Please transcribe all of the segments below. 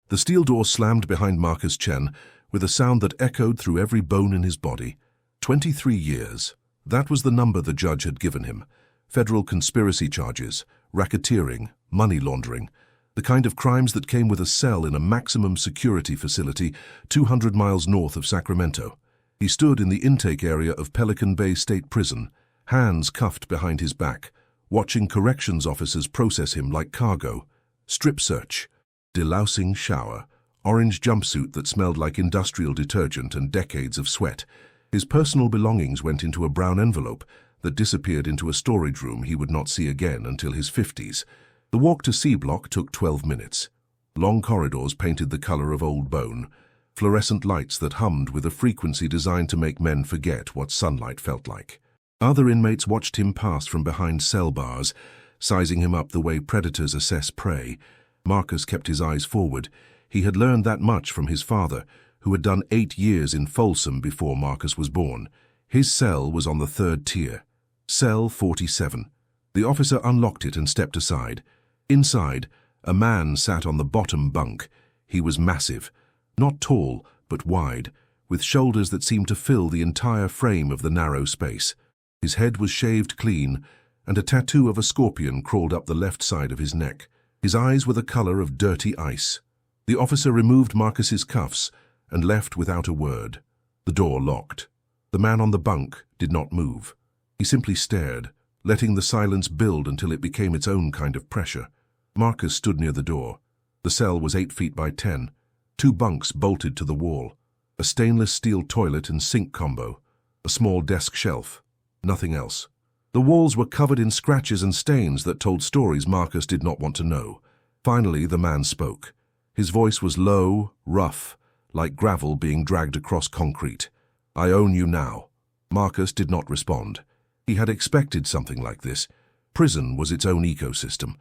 The steel door slammed behind Marcus Chen with a sound that echoed through every bone in his body. 23 years. That was the number the judge had given him. Federal conspiracy charges, racketeering, money laundering, the kind of crimes that came with a cell in a maximum security facility 200 miles north of Sacramento. He stood in the intake area of Pelican Bay State Prison, hands cuffed behind his back, watching corrections officers process him like cargo. Strip search, delousing shower, orange jumpsuit that smelled like industrial detergent and decades of sweat. His personal belongings went into a brown envelope that disappeared into a storage room he would not see again until his 50s. The walk to C Block took 12 minutes. Long corridors painted the color of old bone, fluorescent lights that hummed with a frequency designed to make men forget what sunlight felt like. Other inmates watched him pass from behind cell bars, sizing him up the way predators assess prey. Marcus kept his eyes forward. He had learned that much from his father, who had done 8 years in Folsom before Marcus was born. His cell was on the 3rd tier. Cell 47. The officer unlocked it and stepped aside. Inside, a man sat on the bottom bunk. He was massive, not tall, but wide, with shoulders that seemed to fill the entire frame of the narrow space. His head was shaved clean, and a tattoo of a scorpion crawled up the left side of his neck. His eyes were the color of dirty ice. The officer removed Marcus's cuffs and left without a word. The door locked. The man on the bunk did not move. He simply stared, letting the silence build until it became its own kind of pressure. Marcus stood near the door. The cell was 8 feet by 10. 2 bunks bolted to the wall. A stainless steel toilet and sink combo. A small desk shelf. Nothing else. The walls were covered in scratches and stains that told stories Marcus did not want to know. Finally, the man spoke. His voice was low, rough, like gravel being dragged across concrete. "I own you now." Marcus did not respond. He had expected something like this. Prison was its own ecosystem.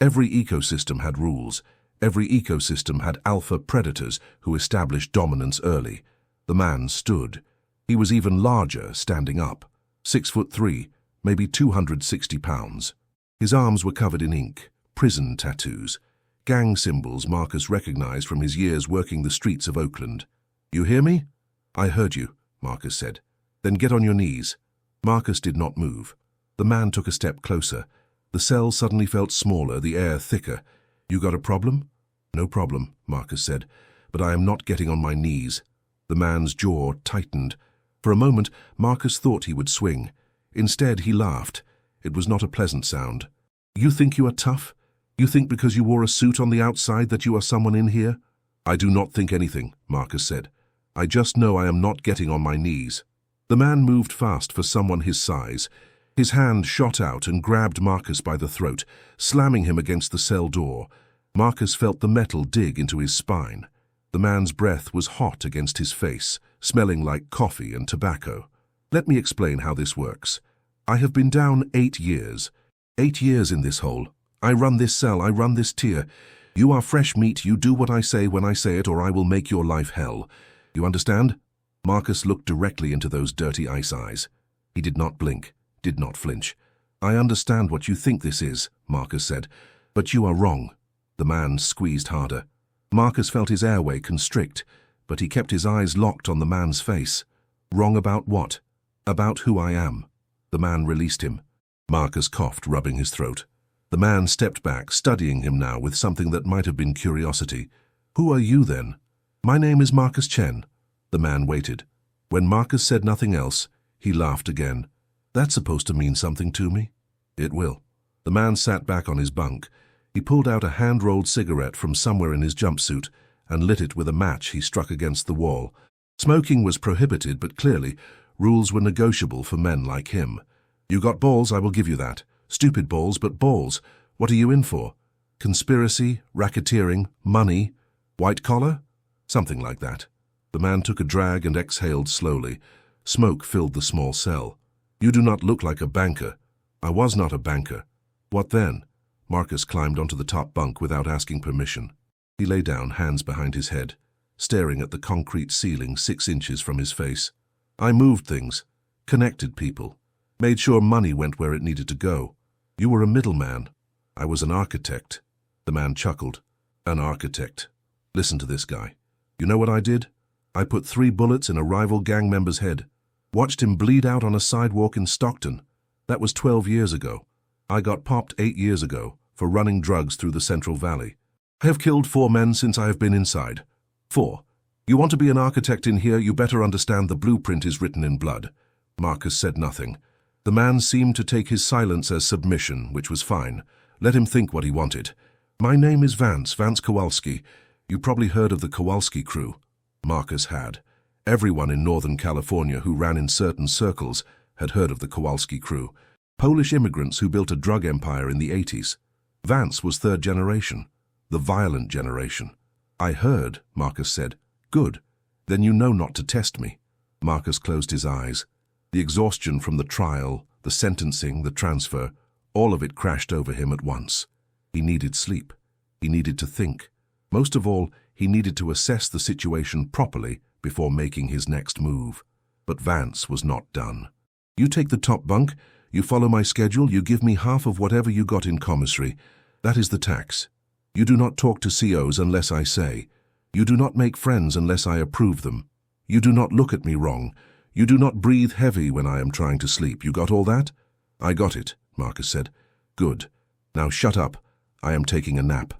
Every ecosystem had rules. Every ecosystem had alpha predators who established dominance early. The man stood. He was even larger, standing up. 6'3", maybe 260 pounds. His arms were covered in ink, prison tattoos, gang symbols Marcus recognized from his years working the streets of Oakland. "You hear me?" "I heard you," Marcus said. "Then get on your knees." Marcus did not move. The man took a step closer. The cell suddenly felt smaller, the air thicker. "You got a problem?" "No problem," Marcus said, "but I am not getting on my knees." The man's jaw tightened. For a moment, Marcus thought he would swing. Instead, he laughed. It was not a pleasant sound. "You think you are tough? You think because you wore a suit on the outside that you are someone in here?" "I do not think anything," Marcus said. "I just know I am not getting on my knees." The man moved fast for someone his size. His hand shot out and grabbed Marcus by the throat, slamming him against the cell door. Marcus felt the metal dig into his spine. The man's breath was hot against his face, smelling like coffee and tobacco. "Let me explain how this works. I have been down 8 years. 8 years in this hole. I run this cell, I run this tier. You are fresh meat, you do what I say when I say it, or I will make your life hell. You understand?" Marcus looked directly into those dirty ice eyes. He did not blink, did not flinch. "I understand what you think this is," Marcus said, "but you are wrong." The man squeezed harder. Marcus felt his airway constrict, but he kept his eyes locked on the man's face. "Wrong about what?" "About who I am." The man released him. Marcus coughed, rubbing his throat. The man stepped back, studying him now with something that might have been curiosity. "Who are you, then?" "My name is Marcus Chen." The man waited. When Marcus said nothing else, he laughed again. "That's supposed to mean something to me?" "It will." The man sat back on his bunk. He pulled out a hand-rolled cigarette from somewhere in his jumpsuit and lit it with a match he struck against the wall. Smoking was prohibited, but clearly, rules were negotiable for men like him. "You got balls, I will give you that. Stupid balls, but balls. What are you in for? Conspiracy, racketeering, money, white collar?" "Something like that." The man took a drag and exhaled slowly. Smoke filled the small cell. "You do not look like a banker." "I was not a banker." "What then?" Marcus climbed onto the top bunk without asking permission. He lay down, hands behind his head, staring at the concrete ceiling 6 inches from his face. "I moved things, connected people, made sure money went where it needed to go. You were a middleman." "I was an architect." The man chuckled. "An architect. Listen to this guy. You know what I did? I put 3 bullets in a rival gang member's head. Watched him bleed out on a sidewalk in Stockton. That was 12 years ago. I got popped 8 years ago for running drugs through the Central Valley. I have killed 4 men since I have been inside. 4. You want to be an architect in here, you better understand the blueprint is written in blood. Marcus said nothing. The man seemed to take his silence as submission, which was fine. Let him think what he wanted. My name is Vance Kowalski. You probably heard of the Kowalski crew. Marcus had. Everyone in Northern California who ran in certain circles had heard of the Kowalski crew. Polish immigrants who built a drug empire in the 80s. Vance was 3rd generation. The violent generation. I heard, Marcus said. Good. Then you know not to test me. Marcus closed his eyes. The exhaustion from the trial, the sentencing, the transfer, all of it crashed over him at once. He needed sleep. He needed to think. Most of all, he needed to assess the situation properly before making his next move. But Vance was not done. You take the top bunk, you follow my schedule, you give me half of whatever you got in commissary. That is the tax. You do not talk to COs unless I say. You do not make friends unless I approve them. You do not look at me wrong. You do not breathe heavy when I am trying to sleep. You got all that? I got it, Marcus said. Good. Now shut up. I am taking a nap.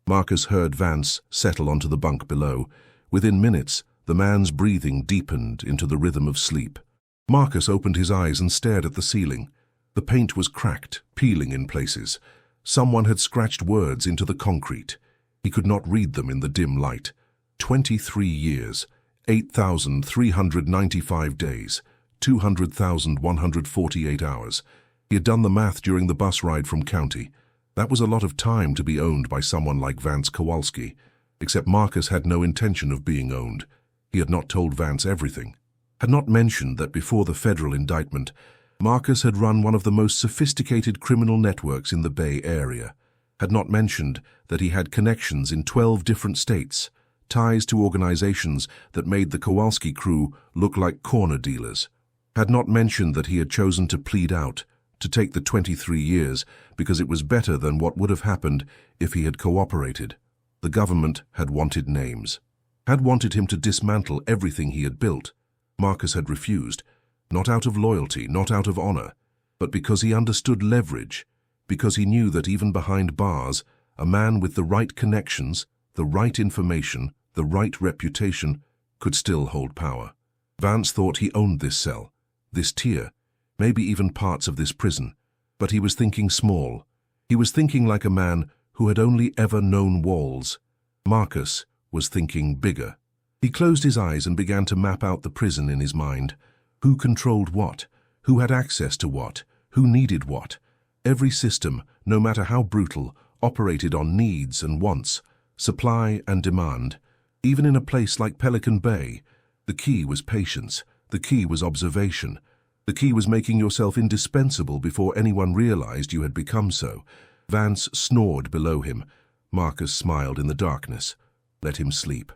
Marcus heard Vance settle onto the bunk below. Within minutes, the man's breathing deepened into the rhythm of sleep. Marcus opened his eyes and stared at the ceiling. The paint was cracked, peeling in places. Someone had scratched words into the concrete. He could not read them in the dim light. 23 years, 8,395 days, 200,148 hours. He had done the math during the bus ride from County. That was a lot of time to be owned by someone like Vance Kowalski. Except Marcus had no intention of being owned. He had not told Vance everything. Had not mentioned that before the federal indictment, Marcus had run one of the most sophisticated criminal networks in the Bay Area. Had not mentioned that he had connections in 12 different states, ties to organizations that made the Kowalski crew look like corner dealers. Had not mentioned that he had chosen to plead out, to take the 23 years, because it was better than what would have happened if he had cooperated. The government had wanted names. Had wanted him to dismantle everything he had built. Marcus had refused, not out of loyalty, not out of honor, but because he understood leverage, because he knew that even behind bars, a man with the right connections, the right information, the right reputation, could still hold power. Vance thought he owned this cell, this tier, maybe even parts of this prison, but he was thinking small. He was thinking like a man who had only ever known walls. Marcus was thinking bigger. He closed his eyes and began to map out the prison in his mind. Who controlled what? Who had access to what? Who needed what? Every system, no matter how brutal, operated on needs and wants, supply and demand. Even in a place like Pelican Bay, the key was patience. The key was observation. The key was making yourself indispensable before anyone realized you had become so. Vance snored below him. Marcus smiled in the darkness. Let him sleep.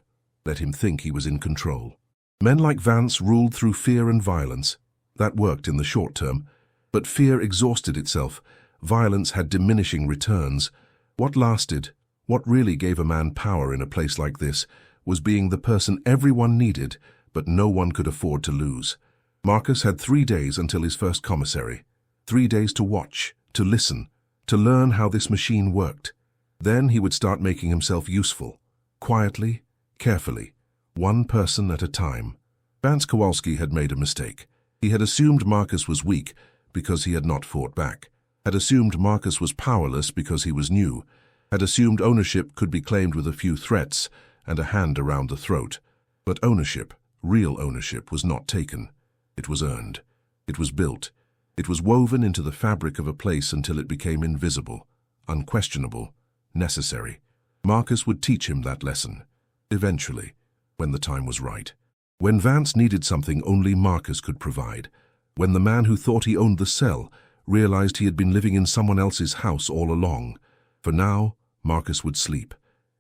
Let him think he was in control. Men like Vance ruled through fear and violence. That worked in the short term. But fear exhausted itself. Violence had diminishing returns. What lasted, what really gave a man power in a place like this, was being the person everyone needed, but no one could afford to lose. Marcus had 3 days until his first commissary. 3 days to watch, to listen, to learn how this machine worked. Then he would start making himself useful. Quietly, carefully, one person at a time. Vance Kowalski had made a mistake. He had assumed Marcus was weak because he had not fought back. Had assumed Marcus was powerless because he was new. Had assumed ownership could be claimed with a few threats and a hand around the throat. But ownership, real ownership, was not taken. It was earned. It was built. It was woven into the fabric of a place until it became invisible, unquestionable, necessary. Marcus would teach him that lesson, eventually, when the time was right. When Vance needed something only Marcus could provide. When the man who thought he owned the cell realized he had been living in someone else's house all along. For now, Marcus would sleep.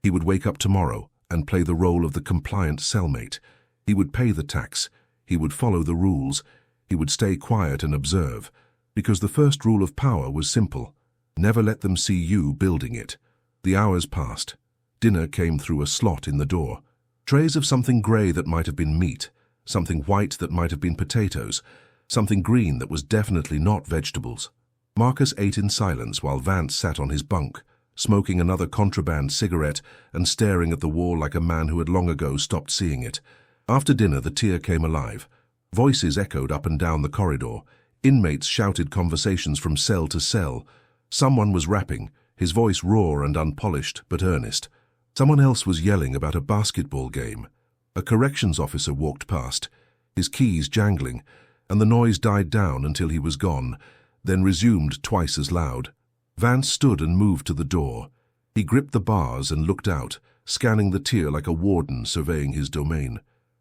He would wake up tomorrow and play the role of the compliant cellmate. He would pay the tax. He would follow the rules. He would stay quiet and observe, because the first rule of power was simple. Never let them see you building it. The hours passed. Dinner came through a slot in the door. Trays of something grey that might have been meat, something white that might have been potatoes, something green that was definitely not vegetables. Marcus ate in silence while Vance sat on his bunk, smoking another contraband cigarette and staring at the wall like a man who had long ago stopped seeing it. After dinner, the tier came alive. Voices echoed up and down the corridor. Inmates shouted conversations from cell to cell. Someone was rapping, his voice raw and unpolished, but earnest. Someone else was yelling about a basketball game. A corrections officer walked past, his keys jangling, and the noise died down until he was gone, then resumed twice as loud. Vance stood and moved to the door. He gripped the bars and looked out, scanning the tier like a warden surveying his domain.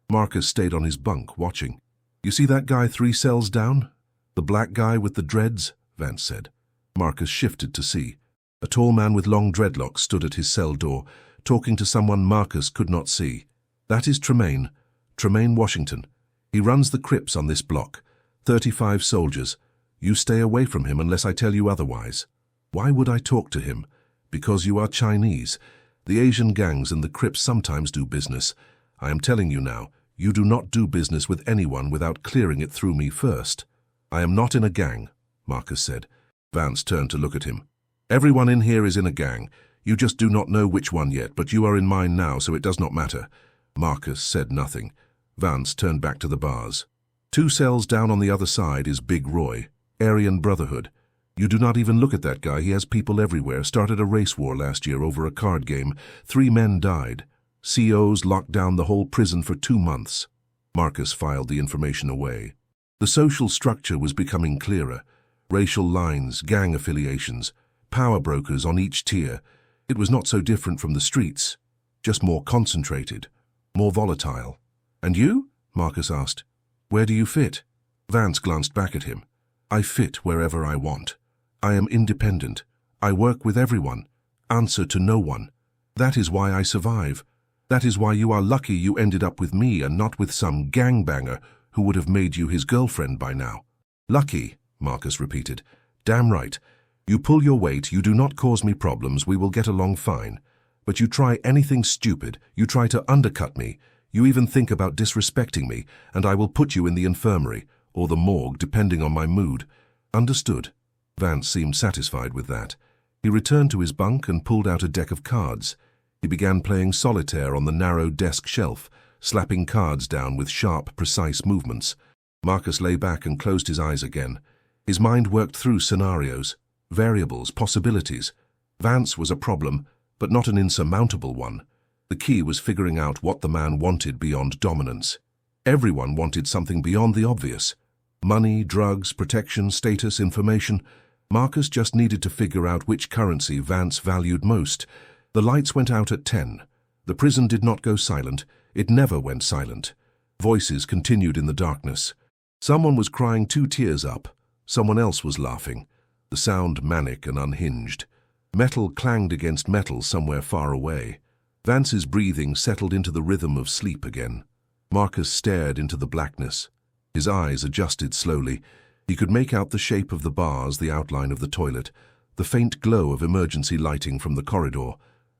Marcus stayed on his bunk, watching. "You see that guy 3 cells down? The black guy with the dreads?" Vance said. Marcus shifted to see. A tall man with long dreadlocks stood at his cell door, talking to someone Marcus could not see. "That is Tremaine Washington. He runs the Crips on this block. 35 soldiers. You stay away from him unless I tell you otherwise." "Why would I talk to him?" "Because you are Chinese. The Asian gangs and the Crips sometimes do business. I am telling you now, you do not do business with anyone without clearing it through me first." "I am not in a gang," Marcus said. Vance turned to look at him. "Everyone in here is in a gang. You just do not know which one yet, but you are in mine now, so it does not matter." Marcus said nothing. Vance turned back to the bars. 2 cells down on the other side is Big Roy, Aryan Brotherhood. You do not even look at that guy. He has people everywhere. Started a race war last year over a card game. 3 men died. COs locked down the whole prison for 2 months. Marcus filed the information away. The social structure was becoming clearer. Racial lines, gang affiliations, power brokers on each tier. It was not so different from the streets, just more concentrated, more volatile. "And you?" Marcus asked. "Where do you fit?" Vance glanced back at him. "I fit wherever I want. I am independent. I work with everyone, answer to no one. That is why I survive. That is why you are lucky you ended up with me and not with some gangbanger who would have made you his girlfriend by now." "Lucky," Marcus repeated. "Damn right. You pull your weight, you do not cause me problems, we will get along fine. But you try anything stupid, you try to undercut me, you even think about disrespecting me, and I will put you in the infirmary, or the morgue, depending on my mood." "Understood." Vance seemed satisfied with that. He returned to his bunk and pulled out a deck of cards. He began playing solitaire on the narrow desk shelf, slapping cards down with sharp, precise movements. Marcus lay back and closed his eyes again. His mind worked through scenarios, variables, possibilities. Vance was a problem, but not an insurmountable one. The key was figuring out what the man wanted beyond dominance. Everyone wanted something beyond the obvious. Money, drugs, protection, status, information. Marcus just needed to figure out which currency Vance valued most. The lights went out at 10. The prison did not go silent. It never went silent. Voices continued in the darkness. Someone was crying 2 tiers up. Someone else was laughing. The sound manic and unhinged. Metal clanged against metal somewhere far away. Vance's breathing settled into the rhythm of sleep again. Marcus stared into the blackness. His eyes adjusted slowly. He could make out the shape of the bars, the outline of the toilet, the faint glow of emergency lighting from the corridor.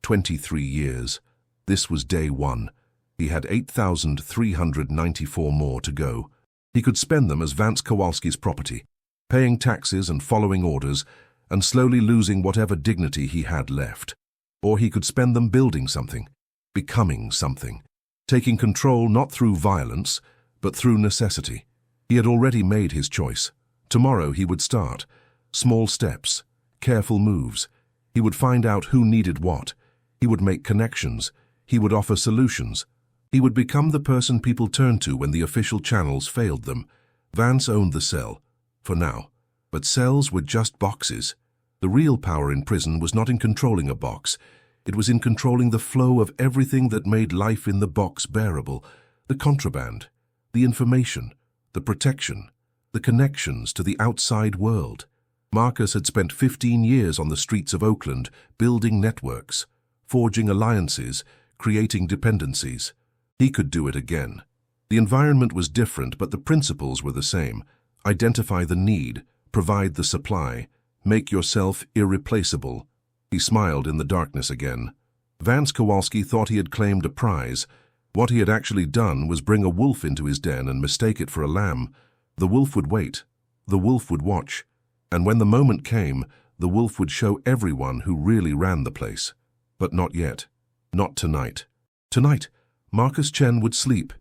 23 years. This was day 1. He had 8,394 more to go. He could spend them as Vance Kowalski's property, paying taxes and following orders, and slowly losing whatever dignity he had left. Or he could spend them building something, becoming something, taking control not through violence, but through necessity. He had already made his choice. Tomorrow he would start. Small steps, careful moves. He would find out who needed what. He would make connections. He would offer solutions. He would become the person people turned to when the official channels failed them. Vance owned the cell, for now. But cells were just boxes. The real power in prison was not in controlling a box. It was in controlling the flow of everything that made life in the box bearable. The contraband, the information, the protection, the connections to the outside world. Marcus had spent 15 years on the streets of Oakland, building networks, forging alliances, creating dependencies. He could do it again. The environment was different, but the principles were the same. Identify the need, provide the supply, make yourself irreplaceable. He smiled in the darkness again. Vance Kowalski thought he had claimed a prize. What he had actually done was bring a wolf into his den and mistake it for a lamb. The wolf would wait. The wolf would watch. And when the moment came, the wolf would show everyone who really ran the place. But not yet. Not tonight. Tonight, Marcus Chen would sleep.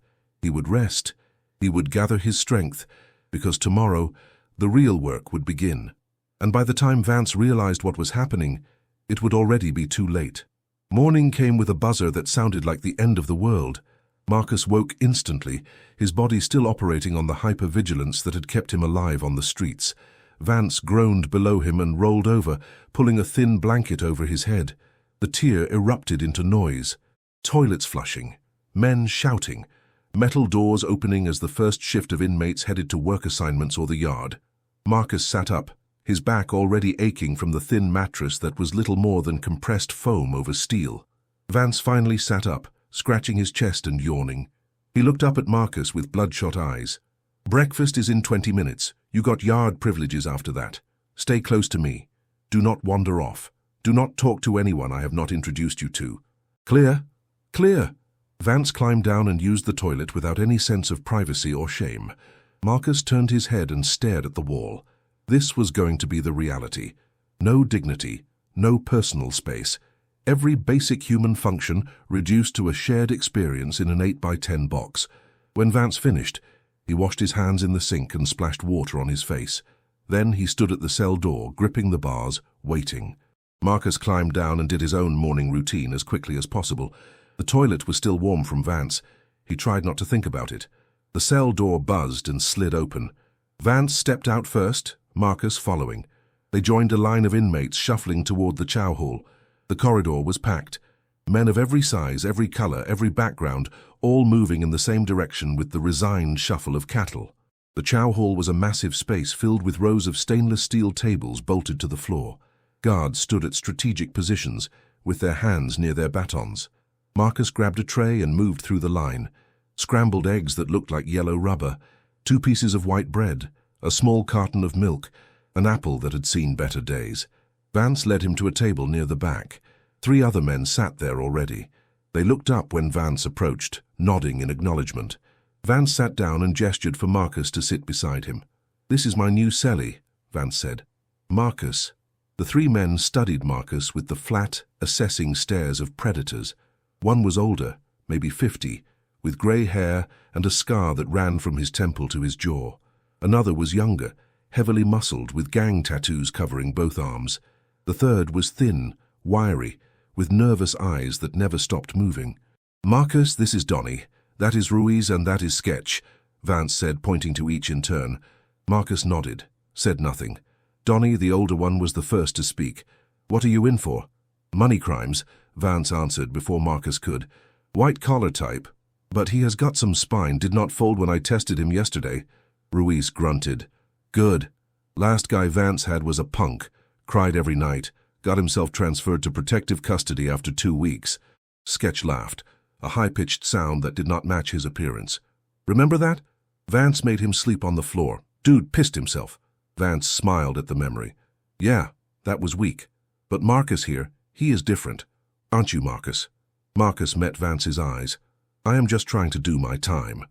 He would rest. He would gather his strength, because tomorrow, the real work would begin. And by the time Vance realized what was happening, it would already be too late. Morning came with a buzzer that sounded like the end of the world. Marcus woke instantly, his body still operating on the hypervigilance that had kept him alive on the streets. Vance groaned below him and rolled over, pulling a thin blanket over his head. The tier erupted into noise. Toilets flushing, men shouting, metal doors opening as the first shift of inmates headed to work assignments or the yard. Marcus sat up, his back already aching from the thin mattress that was little more than compressed foam over steel. Vance finally sat up, scratching his chest and yawning. He looked up at Marcus with bloodshot eyes. "Breakfast is in 20 minutes. You got yard privileges after that. Stay close to me. Do not wander off. Do not talk to anyone I have not introduced you to. Clear? Clear." Vance climbed down and used the toilet without any sense of privacy or shame. Marcus turned his head and stared at the wall. This was going to be the reality. No dignity, no personal space. Every basic human function reduced to a shared experience in an 8x10 box. When Vance finished, he washed his hands in the sink and splashed water on his face. Then he stood at the cell door, gripping the bars, waiting. Marcus climbed down and did his own morning routine as quickly as possible. The toilet was still warm from Vance. He tried not to think about it. The cell door buzzed and slid open. Vance stepped out first, Marcus following. They joined a line of inmates shuffling toward the chow hall. The corridor was packed. Men of every size, every color, every background, all moving in the same direction with the resigned shuffle of cattle. The chow hall was a massive space filled with rows of stainless steel tables bolted to the floor. Guards stood at strategic positions, with their hands near their batons. Marcus grabbed a tray and moved through the line. Scrambled eggs that looked like yellow rubber, 2 pieces of white bread, a small carton of milk, an apple that had seen better days. Vance led him to a table near the back. 3 other men sat there already. They looked up when Vance approached, nodding in acknowledgement. Vance sat down and gestured for Marcus to sit beside him. "This is my new cellie," Vance said. "Marcus." The 3 men studied Marcus with the flat, assessing stares of predators. One was older, maybe 50, with grey hair and a scar that ran from his temple to his jaw. Another was younger, heavily muscled, with gang tattoos covering both arms. The third was thin, wiry, with nervous eyes that never stopped moving. "Marcus, this is Donnie. That is Ruiz and that is Sketch," Vance said, pointing to each in turn. Marcus nodded, said nothing. Donnie, the older one, was the first to speak. "What are you in for?" "Money crimes," Vance answered before Marcus could. "White-collar type. But he has got some spine, did not fold when I tested him yesterday." Ruiz grunted. "Good. Last guy Vance had was a punk. Cried every night. Got himself transferred to protective custody after 2 weeks." Sketch laughed, a high-pitched sound that did not match his appearance. "Remember that? Vance made him sleep on the floor. Dude pissed himself." Vance smiled at the memory. "Yeah, that was weak. But Marcus here, he is different. Aren't you, Marcus?" Marcus met Vance's eyes. "I am just trying to do my time."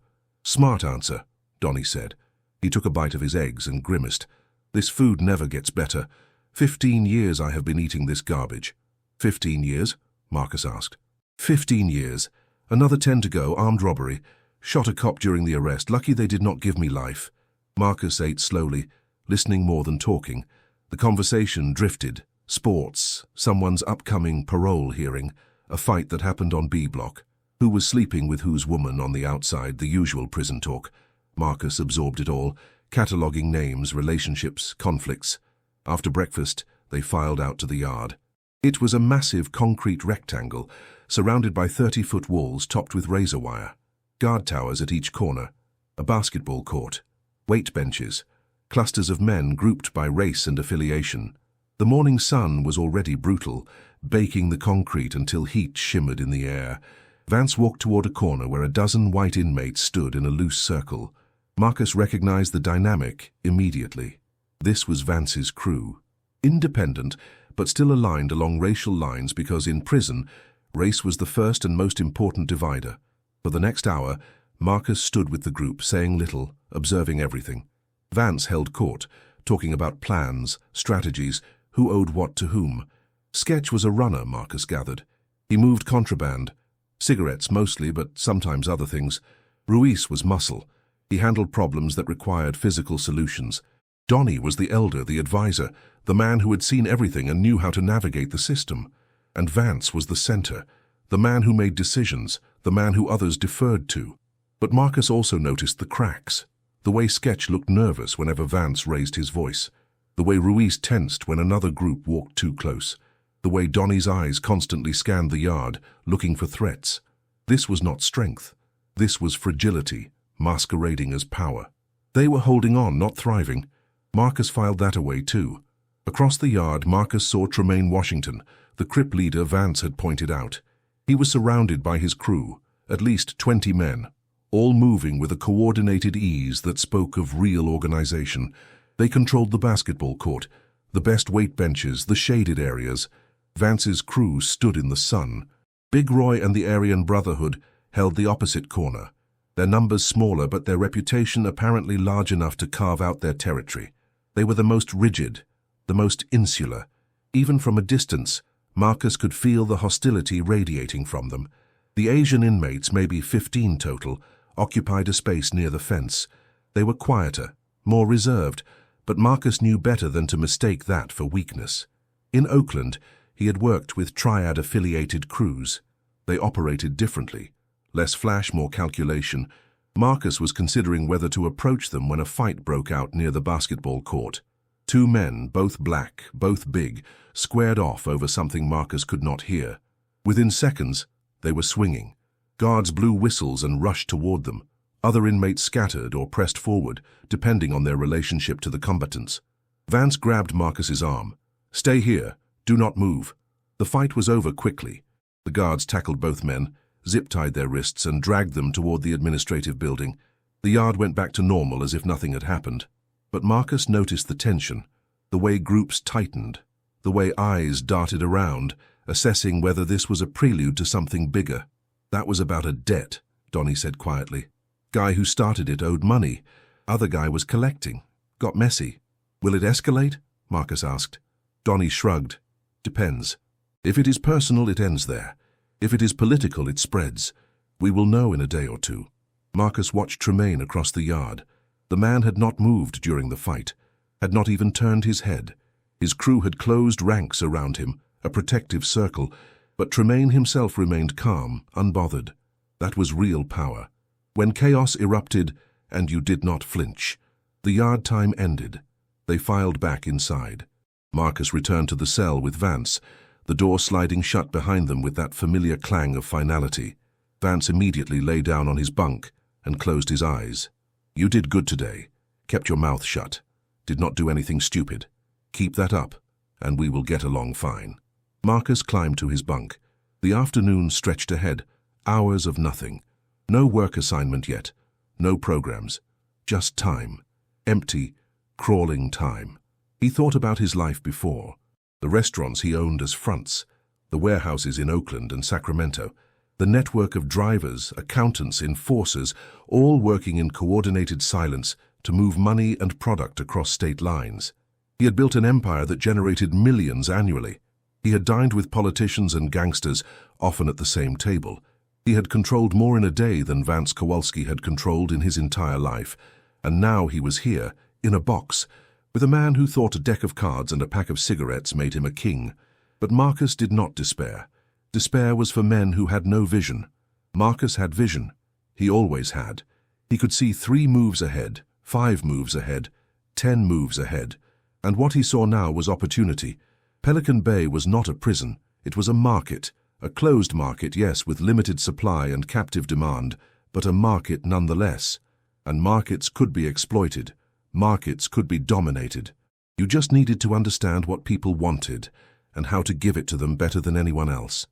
"Smart answer," Donnie said. He took a bite of his eggs and grimaced. "This food never gets better. 15 years I have been eating this garbage." 15 years? Marcus asked. 15 years. Another 10 to go, armed robbery. Shot a cop during the arrest. Lucky they did not give me life." Marcus ate slowly, listening more than talking. The conversation drifted. Sports, someone's upcoming parole hearing, a fight that happened on B Block. Who was sleeping with whose woman on the outside, the usual prison talk. Marcus absorbed it all, cataloguing names, relationships, conflicts. After breakfast, they filed out to the yard. It was a massive concrete rectangle, surrounded by 30-foot walls topped with razor wire. Guard towers at each corner. A basketball court. Weight benches. Clusters of men grouped by race and affiliation. The morning sun was already brutal, baking the concrete until heat shimmered in the air. Vance walked toward a corner where a dozen white inmates stood in a loose circle. Marcus recognized the dynamic immediately. This was Vance's crew. Independent, but still aligned along racial lines because in prison, Race was the first and most important divider. For the next hour, Marcus stood with the group, saying little, observing everything. Vance held court, talking about plans, strategies, who owed what to whom. Sketch was a runner, Marcus gathered. He moved contraband. Cigarettes mostly, but sometimes other things. Ruiz was muscle. He handled problems that required physical solutions. Donnie was the elder, the advisor, the man who had seen everything and knew how to navigate the system. And Vance was the center, the man who made decisions, the man who others deferred to. But Marcus also noticed the cracks. The way Sketch looked nervous whenever Vance raised his voice. The way Ruiz tensed when another group walked too close. The way Donnie's eyes constantly scanned the yard, looking for threats. This was not strength. This was fragility, masquerading as power. They were holding on, not thriving. Marcus filed that away too. Across the yard, Marcus saw Tremaine Washington, the Crip leader Vance had pointed out. He was surrounded by his crew, at least 20 men, all moving with a coordinated ease that spoke of real organization. They controlled the basketball court, the best weight benches, the shaded areas. Vance's crew stood in the sun. Big Roy and the Aryan Brotherhood held the opposite corner, their numbers smaller but their reputation apparently large enough to carve out their territory. They were the most rigid, the most insular. Even from a distance, Marcus could feel the hostility radiating from them. The Asian inmates, maybe 15 total, occupied a space near the fence. They were quieter, more reserved, but Marcus knew better than to mistake that for weakness. In Oakland, he had worked with Triad-affiliated crews. They operated differently. Less flash, more calculation. Marcus was considering whether to approach them when a fight broke out near the basketball court. Two men, both black, both big, squared off over something Marcus could not hear. Within seconds, they were swinging. Guards blew whistles and rushed toward them. Other inmates scattered or pressed forward, depending on their relationship to the combatants. Vance grabbed Marcus's arm. "Stay here. Do not move." The fight was over quickly. The guards tackled both men, zip-tied their wrists and dragged them toward the administrative building. The yard went back to normal as if nothing had happened. But Marcus noticed the tension, the way groups tightened, the way eyes darted around, assessing whether this was a prelude to something bigger. "That was about a debt," Donnie said quietly. "Guy who started it owed money. Other guy was collecting. Got messy." "Will it escalate?" Marcus asked. Donnie shrugged. "Depends. If it is personal, it ends there. If it is political, it spreads. We will know in a day or two." Marcus watched Tremaine across the yard. The man had not moved during the fight, had not even turned his head. His crew had closed ranks around him, a protective circle, but Tremaine himself remained calm, unbothered. That was real power. When chaos erupted, and you did not flinch, the yard time ended. They filed back inside. Marcus returned to the cell with Vance, the door sliding shut behind them with that familiar clang of finality. Vance immediately lay down on his bunk and closed his eyes. "You did good today. Kept your mouth shut. Did not do anything stupid. Keep that up, and we will get along fine." Marcus climbed to his bunk. The afternoon stretched ahead, hours of nothing. No work assignment yet, no programs. Just time. Empty, crawling time. He thought about his life before. The restaurants he owned as fronts, the warehouses in Oakland and Sacramento, the network of drivers, accountants, enforcers, all working in coordinated silence to move money and product across state lines. He had built an empire that generated millions annually. He had dined with politicians and gangsters, often at the same table. He had controlled more in a day than Vance Kowalski had controlled in his entire life. And now he was here, in a box, with a man who thought a deck of cards and a pack of cigarettes made him a king. But Marcus did not despair. Despair was for men who had no vision. Marcus had vision. He always had. He could see 3 moves ahead, 5 moves ahead, 10 moves ahead. And what he saw now was opportunity. Pelican Bay was not a prison. It was a market. A closed market, yes, with limited supply and captive demand, but a market nonetheless. And markets could be exploited. Markets could be dominated. You just needed to understand what people wanted and how to give it to them better than anyone else.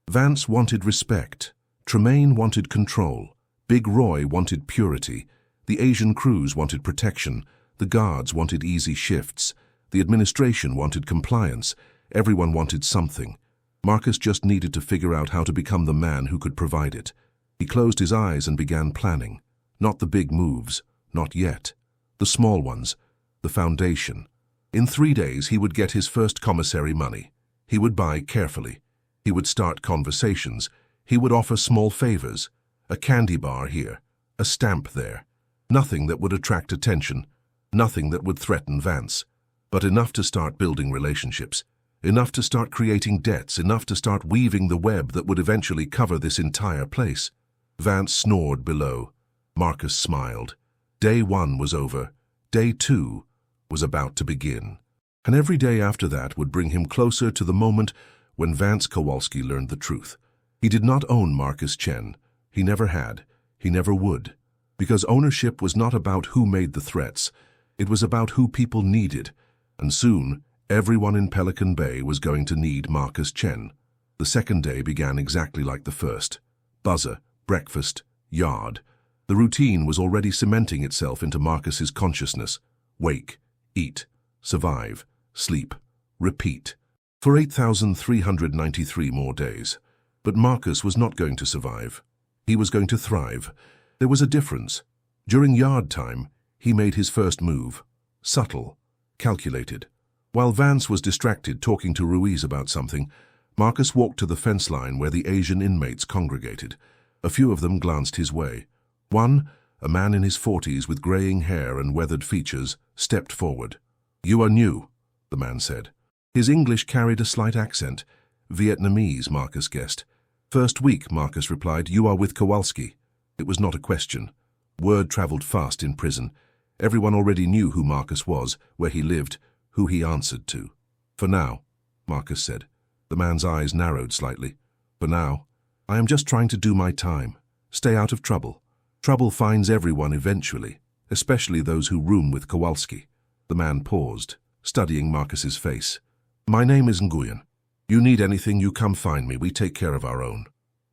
Vance wanted respect. Tremaine wanted control. Big Roy wanted purity. The Asian crews wanted protection. The guards wanted easy shifts. The administration wanted compliance. Everyone wanted something. Marcus just needed to figure out how to become the man who could provide it. He closed his eyes and began planning. Not the big moves, not yet. The small ones, the foundation. In 3 days he would get his first commissary money. He would buy carefully. He would start conversations. He would offer small favors. A candy bar here, a stamp there. Nothing that would attract attention, nothing that would threaten Vance. But enough to start building relationships. Enough to start creating debts, enough to start weaving the web that would eventually cover this entire place. Vance snored below. Marcus smiled. Day 1 was over. Day 2 was about to begin. And every day after that would bring him closer to the moment when Vance Kowalski learned the truth. He did not own Marcus Chen. He never had. He never would. Because ownership was not about who made the threats. It was about who people needed. And soon, everyone in Pelican Bay was going to need Marcus Chen. The second day began exactly like the first. Buzzer, breakfast, yard. The routine was already cementing itself into Marcus's consciousness. Wake, eat, survive, sleep, repeat. For 8,393 more days. But Marcus was not going to survive. He was going to thrive. There was a difference. During yard time, he made his first move. Subtle, calculated. While Vance was distracted talking to Ruiz about something, Marcus walked to the fence line where the Asian inmates congregated. A few of them glanced his way. One, a man in his 40s with graying hair and weathered features, stepped forward. "You are new," the man said. His English carried a slight accent. Vietnamese, Marcus guessed. "First week," Marcus replied. "You are with Kowalski." It was not a question. Word traveled fast in prison. Everyone already knew who Marcus was, where he lived, who he answered to. "For now," Marcus said. The man's eyes narrowed slightly. "For now, I am just trying to do my time. Stay out of trouble. Trouble finds everyone eventually, especially those who room with Kowalski." The man paused, studying Marcus's face. "My name is Nguyen. You need anything, you come find me. We take care of our own."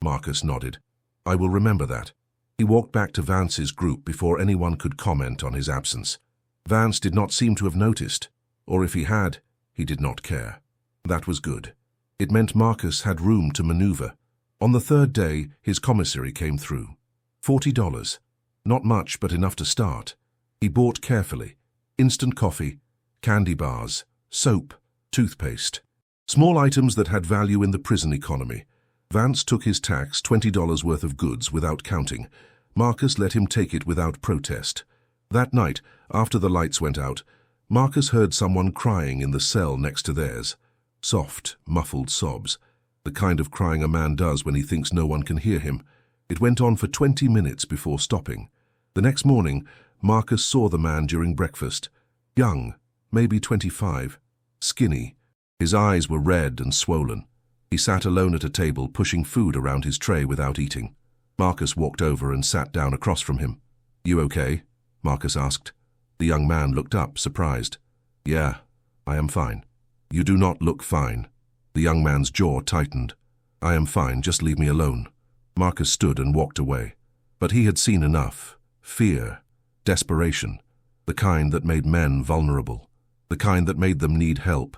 Marcus nodded. "I will remember that." He walked back to Vance's group before anyone could comment on his absence. Vance did not seem to have noticed, or if he had, he did not care. That was good. It meant Marcus had room to maneuver. On the third day, his commissary came through. $40. Not much, but enough to start. He bought carefully. Instant coffee, candy bars, soap, toothpaste. Small items that had value in the prison economy. Vance took his tax, $20 worth of goods, without counting. Marcus let him take it without protest. That night, after the lights went out, Marcus heard someone crying in the cell next to theirs. Soft, muffled sobs. The kind of crying a man does when he thinks no one can hear him. It went on for 20 minutes before stopping. The next morning, Marcus saw the man during breakfast. Young, maybe 25. Skinny. His eyes were red and swollen. He sat alone at a table, pushing food around his tray without eating. Marcus walked over and sat down across from him. "You okay?" Marcus asked. The young man looked up, surprised. "Yeah, I am fine." "You do not look fine." The young man's jaw tightened. "I am fine, just leave me alone." Marcus stood and walked away. But he had seen enough. Fear, desperation, the kind that made men vulnerable, the kind that made them need help.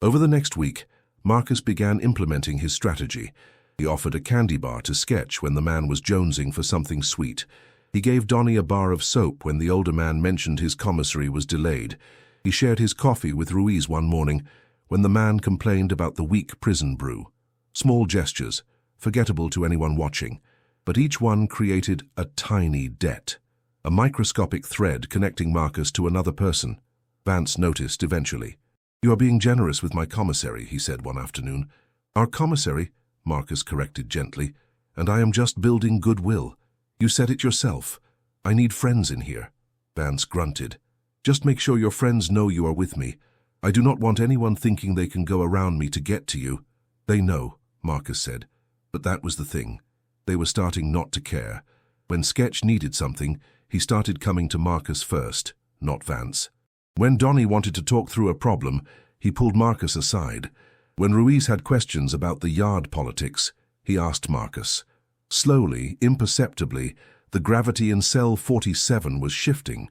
Over the next week, Marcus began implementing his strategy. He offered a candy bar to Sketch when the man was jonesing for something sweet. He gave Donnie a bar of soap when the older man mentioned his commissary was delayed. He shared his coffee with Ruiz one morning when the man complained about the weak prison brew. Small gestures, forgettable to anyone watching, but each one created a tiny debt, a microscopic thread connecting Marcus to another person. Vance noticed eventually. "You are being generous with my commissary," he said one afternoon. "Our commissary," Marcus corrected gently, "and I am just building goodwill. You said it yourself. I need friends in here." Vance grunted. "Just make sure your friends know you are with me. I do not want anyone thinking they can go around me to get to you." "They know," Marcus said. But that was the thing. They were starting not to care. When Sketch needed something, he started coming to Marcus first, not Vance. When Donnie wanted to talk through a problem, he pulled Marcus aside. When Ruiz had questions about the yard politics, he asked Marcus. Slowly, imperceptibly, the gravity in cell 47 was shifting.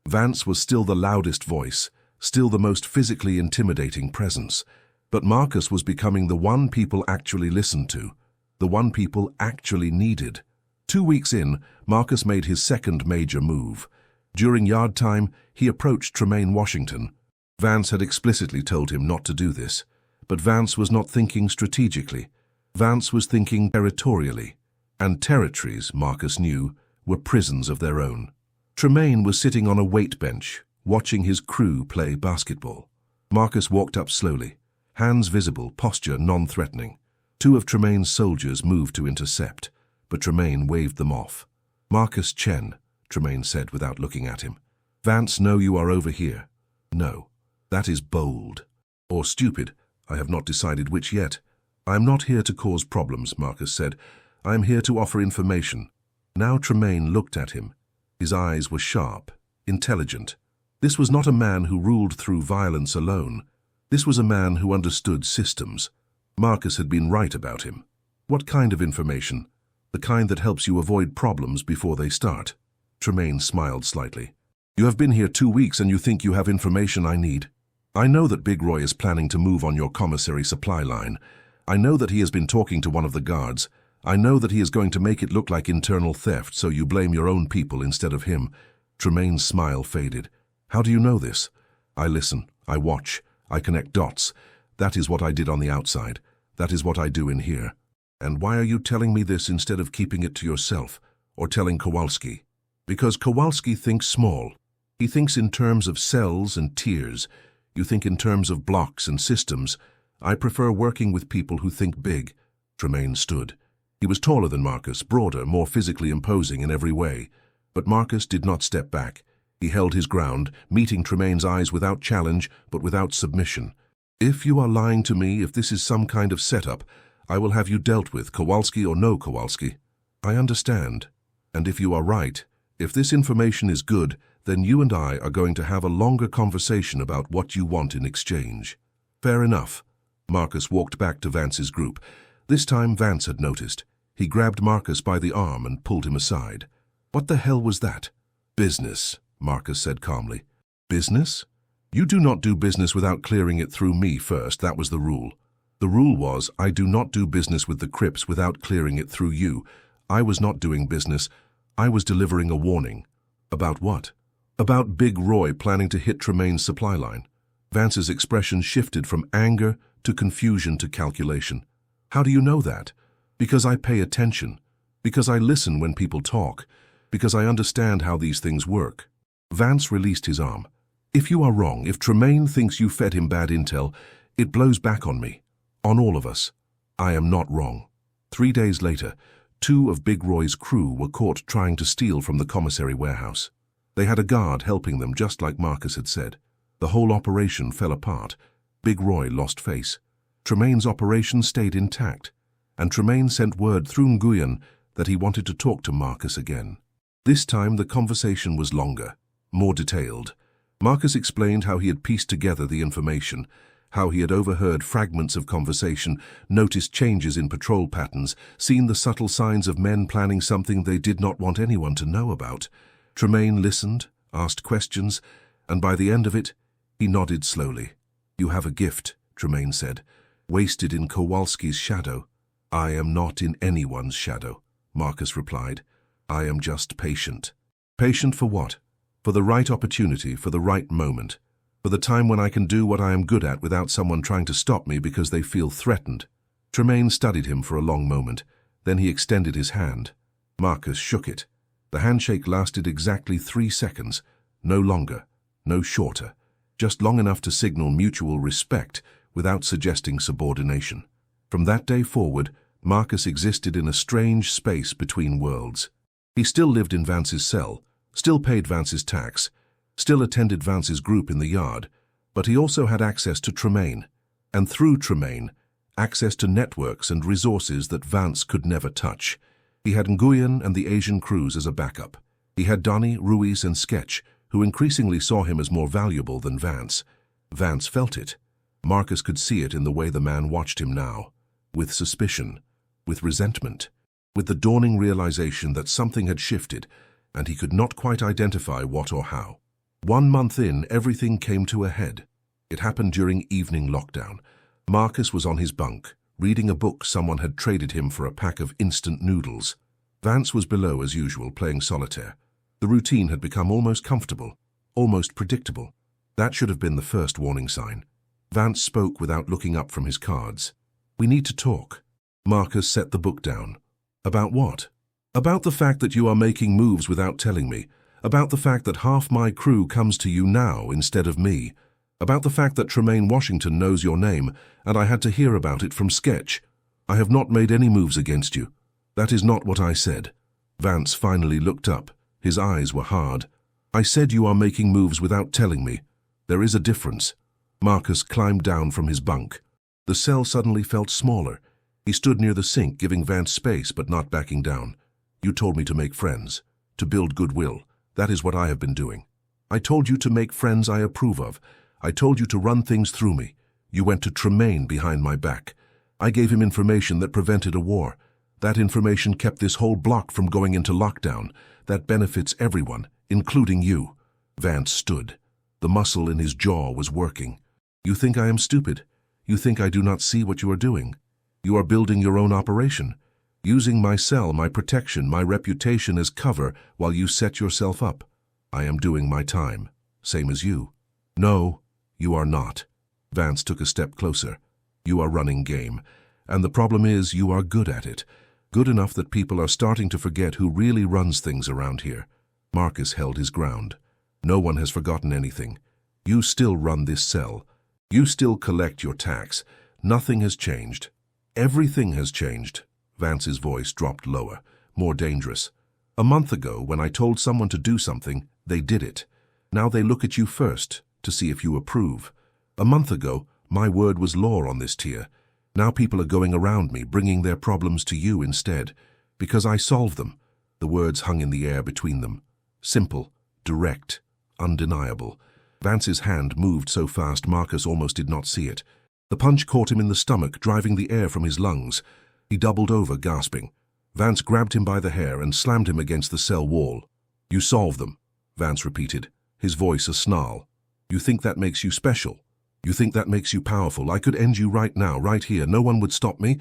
Vance was still the loudest voice, still the most physically intimidating presence. But Marcus was becoming the one people actually listened to, the one people actually needed. 2 weeks in, Marcus made his second major move. During yard time, he approached Tremaine Washington. Vance had explicitly told him not to do this, but Vance was not thinking strategically. Vance was thinking territorially, and territories, Marcus knew, were prisons of their own. Tremaine was sitting on a weight bench, watching his crew play basketball. Marcus walked up slowly, hands visible, posture non-threatening. 2 of Tremaine's soldiers moved to intercept, but Tremaine waved them off. "Marcus Chen," Tremaine said without looking at him. "Vance know you are over here." "No. That is bold. Or stupid. I have not decided which yet." "I am not here to cause problems," Marcus said. "I am here to offer information." Now Tremaine looked at him. His eyes were sharp, intelligent. This was not a man who ruled through violence alone. This was a man who understood systems. Marcus had been right about him. "What kind of information?" "The kind that helps you avoid problems before they start." Tremaine smiled slightly. "You have been here 2 weeks and you think you have information I need. I know that Big Roy is planning to move on your commissary supply line. I know that he has been talking to one of the guards. I know that he is going to make it look like internal theft, so you blame your own people instead of him." Tremaine's smile faded. "How do you know this?" "I listen, I watch, I connect dots. That is what I did on the outside. That is what I do in here." "And why are you telling me this instead of keeping it to yourself, or telling Kowalski?" "Because Kowalski thinks small. He thinks in terms of cells and tiers. You think in terms of blocks and systems. I prefer working with people who think big." Tremaine stood. He was taller than Marcus, broader, more physically imposing in every way. But Marcus did not step back. He held his ground, meeting Tremaine's eyes without challenge, but without submission. "If you are lying to me, if this is some kind of setup, I will have you dealt with, Kowalski or no Kowalski." "I understand. And if you are right, if this information is good, then you and I are going to have a longer conversation about what you want in exchange." "Fair enough." Marcus walked back to Vance's group. This time Vance had noticed. He grabbed Marcus by the arm and pulled him aside. "What the hell was that?" "Business," Marcus said calmly. "Business? You do not do business without clearing it through me first. That was the rule. The rule was, I do not do business with the Crips without clearing it through you. I was not doing business. I was delivering a warning." "About what?" "About Big Roy planning to hit Tremaine's supply line." Vance's expression shifted from anger to confusion to calculation. "How do you know that?" "Because I pay attention. Because I listen when people talk. Because I understand how these things work." Vance released his arm. "If you are wrong, if Tremaine thinks you fed him bad intel, it blows back on me. On all of us. I am not wrong." 3 days later, 2 of Big Roy's crew were caught trying to steal from the commissary warehouse. They had a guard helping them, just like Marcus had said. The whole operation fell apart. Big Roy lost face. Tremaine's operation stayed intact, and Tremaine sent word through Nguyen that he wanted to talk to Marcus again. This time the conversation was longer, more detailed. Marcus explained how he had pieced together the information, how he had overheard fragments of conversation, noticed changes in patrol patterns, seen the subtle signs of men planning something they did not want anyone to know about. Tremaine listened, asked questions, and by the end of it, he nodded slowly. "You have a gift," Tremaine said, "wasted in Kowalski's shadow." "I am not in anyone's shadow," Marcus replied. "I am just patient." "Patient for what?" "For the right opportunity, for the right moment. For the time when I can do what I am good at without someone trying to stop me because they feel threatened." Tremaine studied him for a long moment. Then he extended his hand. Marcus shook it. The handshake lasted exactly 3 seconds, no longer, no shorter, just long enough to signal mutual respect without suggesting subordination. From that day forward, Marcus existed in a strange space between worlds. He still lived in Vance's cell, still paid Vance's tax, still attended Vance's group in the yard, but he also had access to Tremaine, and through Tremaine, access to networks and resources that Vance could never touch. He had Nguyen and the Asian crews as a backup. He had Donnie, Ruiz, and Sketch, who increasingly saw him as more valuable than Vance. Vance felt it. Marcus could see it in the way the man watched him now, with suspicion, with resentment, with the dawning realization that something had shifted, and he could not quite identify what or how. 1 month in, everything came to a head. It happened during evening lockdown. Marcus was on his bunk, reading a book someone had traded him for a pack of instant noodles. Vance was below as usual, playing solitaire. The routine had become almost comfortable, almost predictable. That should have been the first warning sign. Vance spoke without looking up from his cards. "We need to talk." Marcus set the book down. "About what?" "About the fact that you are making moves without telling me. About the fact that half my crew comes to you now instead of me. About the fact that Tremaine Washington knows your name, and I had to hear about it from Sketch. I have not made any moves against you. That is not what I said." Vance finally looked up. His eyes were hard. "I said you are making moves without telling me. There is a difference." Marcus climbed down from his bunk. The cell suddenly felt smaller. He stood near the sink, giving Vance space but not backing down. "You told me to make friends, to build goodwill. That is what I have been doing. I told you to make friends I approve of. I told you to run things through me. You went to Tremaine behind my back. I gave him information that prevented a war. That information kept this whole block from going into lockdown. That benefits everyone, including you." Vance stood. The muscle in his jaw was working. "You think I am stupid? You think I do not see what you are doing? You are building your own operation, using my cell, my protection, my reputation as cover while you set yourself up. I am doing my time, same as you." "No, you are not." Vance took a step closer. "You are running game, and the problem is you are good at it. Good enough that people are starting to forget who really runs things around here." Marcus held his ground. "No one has forgotten anything. You still run this cell. You still collect your tax. Nothing has changed. Everything has changed." Vance's voice dropped lower, more dangerous. "A month ago, when I told someone to do something, they did it. Now they look at you first, to see if you approve. A month ago, my word was law on this tier. Now people are going around me, bringing their problems to you instead, because I solve them." The words hung in the air between them. Simple, direct, undeniable. Vance's hand moved so fast Marcus almost did not see it. The punch caught him in the stomach, driving the air from his lungs. He doubled over, gasping. Vance grabbed him by the hair and slammed him against the cell wall. "You solve them," Vance repeated, his voice a snarl. "You think that makes you special? You think that makes you powerful? I could end you right now, right here. No one would stop me.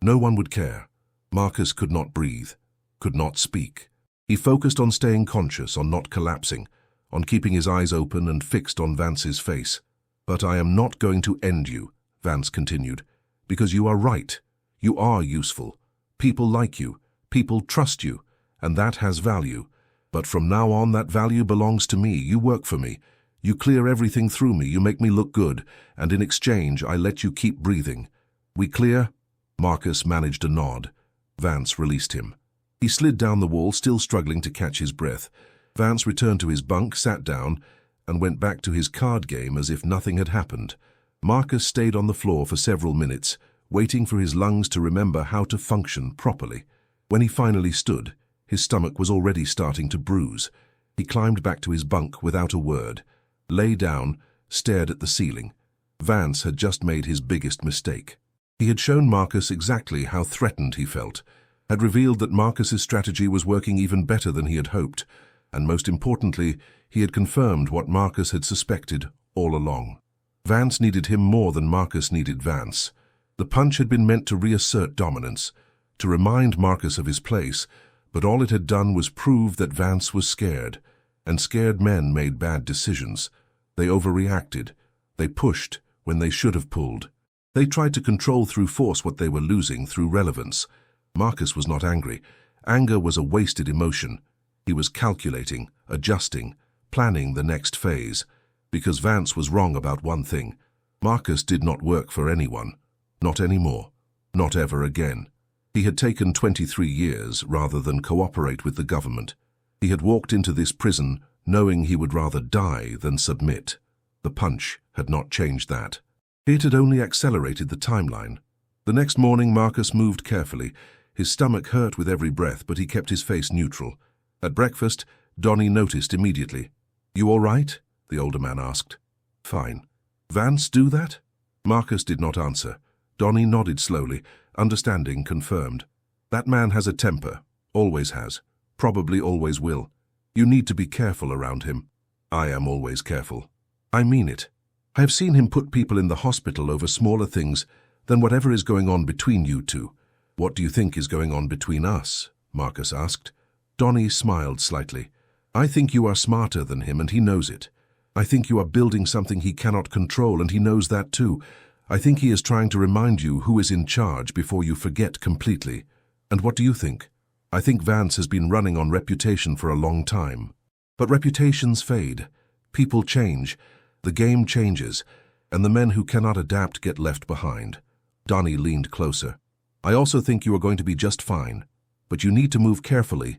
No one would care." Marcus could not breathe, could not speak. He focused on staying conscious, on not collapsing, on keeping his eyes open and fixed on Vance's face. "But I am not going to end you," Vance continued, "because you are right. You are useful. People like you. People trust you. And that has value. But from now on, that value belongs to me. You work for me. You clear everything through me. You make me look good. And in exchange, I let you keep breathing. We clear?" Marcus managed a nod. Vance released him. He slid down the wall, still struggling to catch his breath. Vance returned to his bunk, sat down, and went back to his card game as if nothing had happened. Marcus stayed on the floor for several minutes, waiting for his lungs to remember how to function properly. When he finally stood, his stomach was already starting to bruise. He climbed back to his bunk without a word, lay down, stared at the ceiling. Vance had just made his biggest mistake. He had shown Marcus exactly how threatened he felt, had revealed that Marcus's strategy was working even better than he had hoped, and most importantly, he had confirmed what Marcus had suspected all along. Vance needed him more than Marcus needed Vance. The punch had been meant to reassert dominance, to remind Marcus of his place, but all it had done was prove that Vance was scared, and scared men made bad decisions. They overreacted. They pushed when they should have pulled. They tried to control through force what they were losing through relevance. Marcus was not angry. Anger was a wasted emotion. He was calculating, adjusting, planning the next phase. Because Vance was wrong about one thing. Marcus did not work for anyone. Not anymore. Not ever again. He had taken 23 years rather than cooperate with the government. He had walked into this prison knowing he would rather die than submit. The punch had not changed that. It had only accelerated the timeline. The next morning Marcus moved carefully. His stomach hurt with every breath, but he kept his face neutral. At breakfast, Donnie noticed immediately. "You all right?" the older man asked. "Fine." "Vance do that?" Marcus did not answer. Donnie nodded slowly, understanding, confirmed. "That man has a temper. Always has. Probably always will. You need to be careful around him." "I am always careful." "I mean it." I have seen him put people in the hospital over smaller things than whatever is going on between you two. What do you think is going on between us? Marcus asked. Donnie smiled slightly. I think you are smarter than him and he knows it. I think you are building something he cannot control and he knows that too. I think he is trying to remind you who is in charge before you forget completely. And what do you think? I think Vance has been running on reputation for a long time. But reputations fade. People change. The game changes. And the men who cannot adapt get left behind. Donnie leaned closer. I also think you are going to be just fine. But you need to move carefully.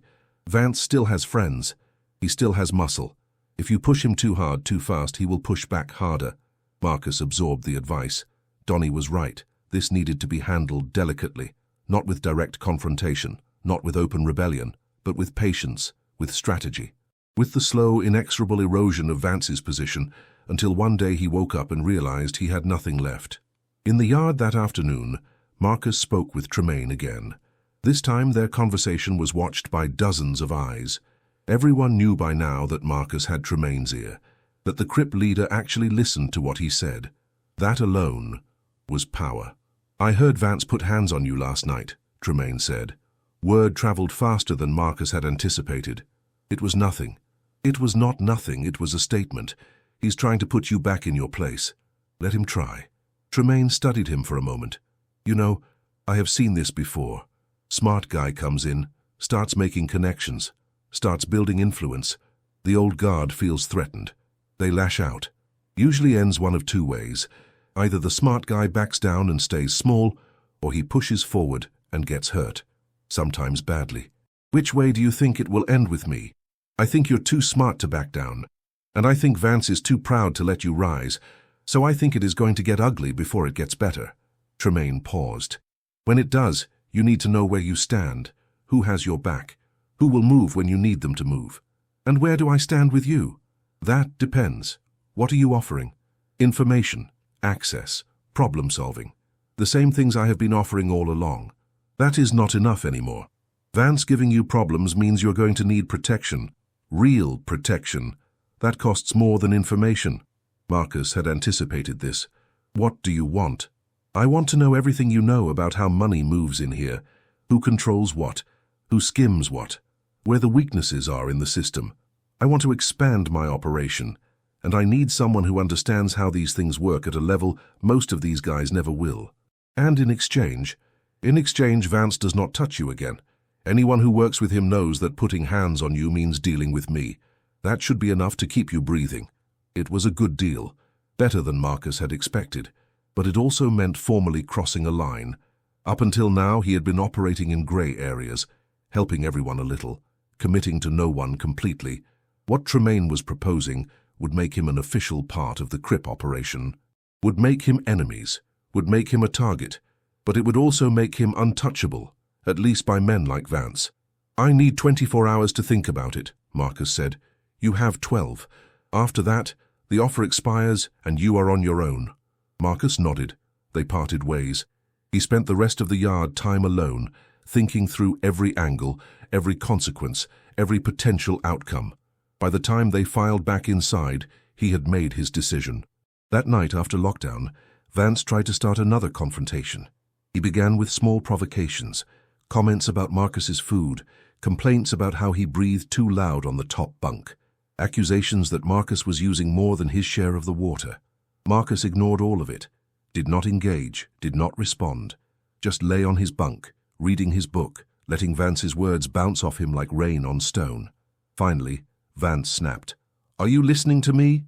Vance still has friends. He still has muscle. If you push him too hard, too fast, he will push back harder. Marcus absorbed the advice. Donnie was right. This needed to be handled delicately, not with direct confrontation, not with open rebellion, but with patience, with strategy, with the slow, inexorable erosion of Vance's position, until one day he woke up and realized he had nothing left. In the yard that afternoon, Marcus spoke with Tremaine again. This time their conversation was watched by dozens of eyes. Everyone knew by now that Marcus had Tremaine's ear, that the Crip leader actually listened to what he said. That alone was power. I heard Vance put hands on you last night, Tremaine said. Word traveled faster than Marcus had anticipated. It was nothing. It was not nothing, it was a statement. He's trying to put you back in your place. Let him try. Tremaine studied him for a moment. You know, I have seen this before. Smart guy comes in, starts making connections, starts building influence. The old guard feels threatened. They lash out. Usually ends one of two ways. Either the smart guy backs down and stays small, or he pushes forward and gets hurt. Sometimes badly. Which way do you think it will end with me? I think you're too smart to back down. And I think Vance is too proud to let you rise. So I think it is going to get ugly before it gets better. Tremaine paused. When it does, you need to know where you stand. Who has your back? Who will move when you need them to move? And where do I stand with you? That depends. What are you offering? Information, access, problem solving. The same things I have been offering all along. That is not enough anymore. Vance giving you problems means you're going to need protection. Real protection. That costs more than information. Marcus had anticipated this. What do you want? I want to know everything you know about how money moves in here. Who controls what? Who skims what? Where the weaknesses are in the system. I want to expand my operation. And I need someone who understands how these things work at a level most of these guys never will. And in exchange, Vance does not touch you again. Anyone who works with him knows that putting hands on you means dealing with me. That should be enough to keep you breathing. It was a good deal, better than Marcus had expected, but it also meant formally crossing a line. Up until now, he had been operating in gray areas, helping everyone a little, committing to no one completely. What Tremaine was proposing would make him an official part of the Crip operation, would make him enemies, would make him a target, but it would also make him untouchable, at least by men like Vance. I need 24 hours to think about it, Marcus said. You have 12. After that, the offer expires and you are on your own. Marcus nodded. They parted ways. He spent the rest of the yard time alone, thinking through every angle, every consequence, every potential outcome. By the time they filed back inside, he had made his decision. That night after lockdown, Vance tried to start another confrontation. He began with small provocations, comments about Marcus's food, complaints about how he breathed too loud on the top bunk, accusations that Marcus was using more than his share of the water. Marcus ignored all of it, did not engage, did not respond, just lay on his bunk, reading his book, letting Vance's words bounce off him like rain on stone. Finally, Vance snapped. Are you listening to me?